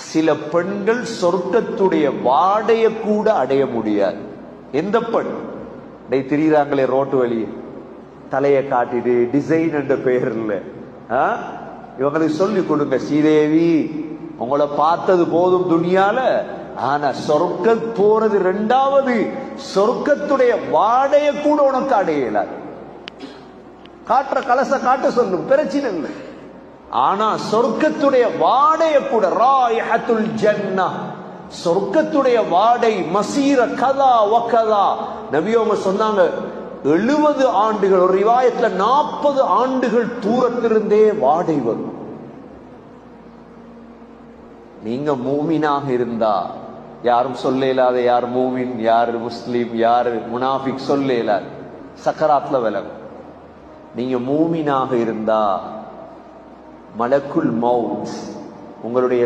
சில பெண்கள் சொர்க்கத்துடைய வாடைய கூட அடைய முடியாது. எந்த பெண் தெரியுறாங்களே ரோட்டு வழியே தலையை காட்டிட்டு டிசைன் என்ற பெயர்ல இவங்களுக்கு சொல்லி கொடுங்க, ஸ்ரீதேவி உங்களை பார்த்தது போதும் துனியால, ஆனா சொர்க்க போறது ரெண்டாவது, சொர்க்கத்துடைய வாடைய கூட உனக்கு அடையலாது. காட்டுற கலச காட்ட சொல்லும், பிரச்சனை இல்லை. ஆனா சொர்க்கத்துடைய வாடைய கூட, ராயிஹத்துல் ஜன்னah, சொர்க்கத்துடைய வாடை, மசீர கதா வகதா, நபியோங்க சொன்னாங்க 70 ஆண்டுகள், ஒரு ரிவாயத்துல 40 ஆண்டுகள் தூரத்திலிருந்தே வாடை வரும். நீங்க மூமினாக இருந்தா யாரும் சொல்ல இயலாத, யார் மூமின் யார் முஸ்லிம் யார் முனாஃபிக் சொல்ல இயலாது, சக்கராத்ல விலகும். நீங்க மூமினாக இருந்தா மலக்குல் மௌத் உங்களுடைய